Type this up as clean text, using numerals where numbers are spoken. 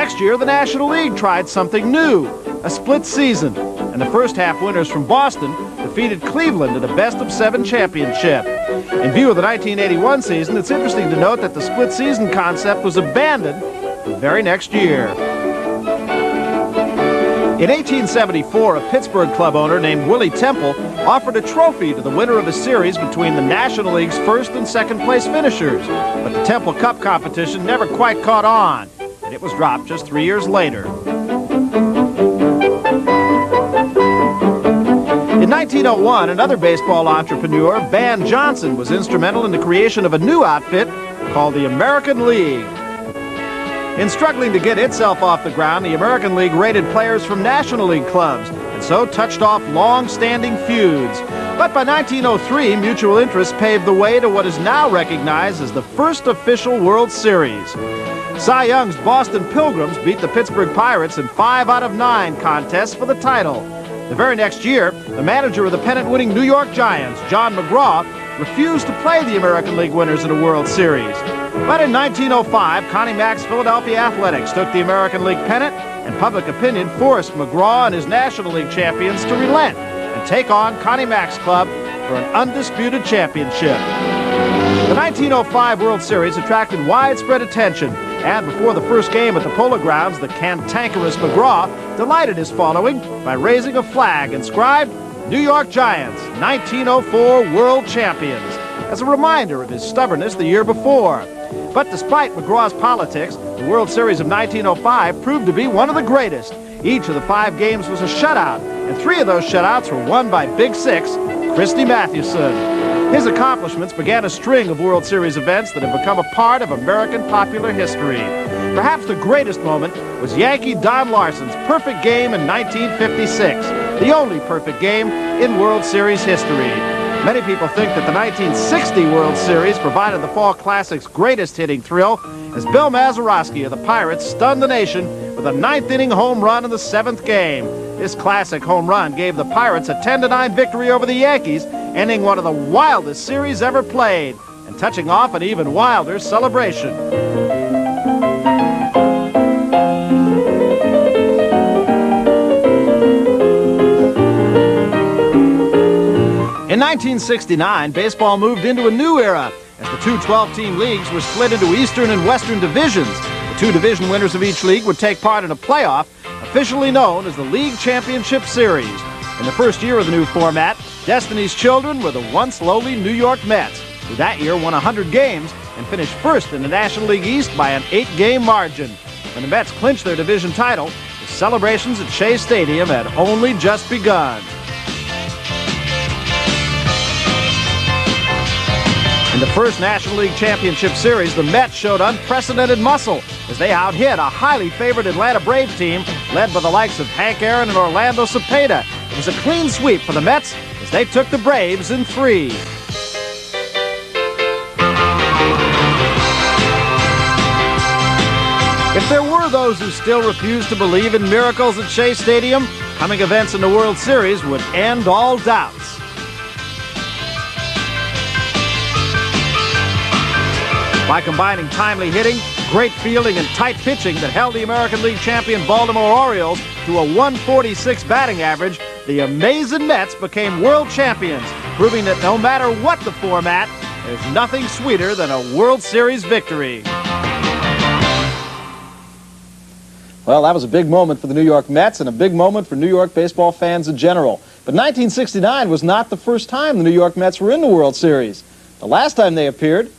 next year, the National League tried something new, a split season, and the first half winners from Boston defeated Cleveland in a best-of-7 championship. In view of the 1981 season, it's interesting to note that the split season concept was abandoned the very next year. In 1874, a Pittsburgh club owner named Willie Temple offered a trophy to the winner of a series between the National League's first and second place finishers. But the Temple Cup competition never quite caught on, and it was dropped just 3 years later. In 1901, another baseball entrepreneur, Van Johnson, was instrumental in the creation of a new outfit called the American League. In struggling to get itself off the ground, the American League raided players from National League clubs and so touched off long-standing feuds. But by 1903, mutual interest paved the way to what is now recognized as the first official World Series. Cy Young's Boston Pilgrims beat the Pittsburgh Pirates in 5 out of 9 contests for the title. The very next year, the manager of the pennant-winning New York Giants, John McGraw, refused to play the American League winners in a World Series. But in 1905, Connie Mack's Philadelphia Athletics took the American League pennant, and public opinion forced McGraw and his National League champions to relent and take on Connie Mack's club for an undisputed championship. The 1905 World Series attracted widespread attention, and before the first game at the Polo Grounds, the cantankerous McGraw delighted his following by raising a flag inscribed, "New York Giants, 1904 World Champions," as a reminder of his stubbornness the year before. But despite McGraw's politics, the World Series of 1905 proved to be one of the greatest. Each of the 5 games was a shutout, and 3 of those shutouts were won by Big Six, Christy Mathewson. His accomplishments began a string of World Series events that have become a part of American popular history. Perhaps the greatest moment was Yankee Don Larson's perfect game in 1956, the only perfect game in World Series history. Many people think that the 1960 World Series provided the Fall Classic's greatest hitting thrill as Bill Mazeroski of the Pirates stunned the nation with a 9th-inning home run in the 7th game. This classic home run gave the Pirates a 10-9 victory over the Yankees, ending one of the wildest series ever played and touching off an even wilder celebration. In 1969, baseball moved into a new era as the 2 12-team leagues were split into Eastern and Western divisions. The 2 division winners of each league would take part in a playoff, officially known as the League Championship Series. In the first year of the new format, Destiny's Children were the once lowly New York Mets, who that year won 100 games and finished first in the National League East by an 8-game margin. When the Mets clinched their division title, the celebrations at Shea Stadium had only just begun. In the first National League Championship Series, the Mets showed unprecedented muscle as they out-hit a highly favored Atlanta Braves team led by the likes of Hank Aaron and Orlando Cepeda. It was a clean sweep for the Mets as they took the Braves in 3. If there were those who still refused to believe in miracles at Shea Stadium, coming events in the World Series would end all doubts. By combining timely hitting, great fielding, and tight pitching that held the American League champion Baltimore Orioles to a 146 batting average, the amazing Mets became world champions, proving that no matter what the format, there's nothing sweeter than a World Series victory. Well, that was a big moment for the New York Mets and a big moment for New York baseball fans in general. But 1969 was not the first time the New York Mets were in the World Series. The last time they appeared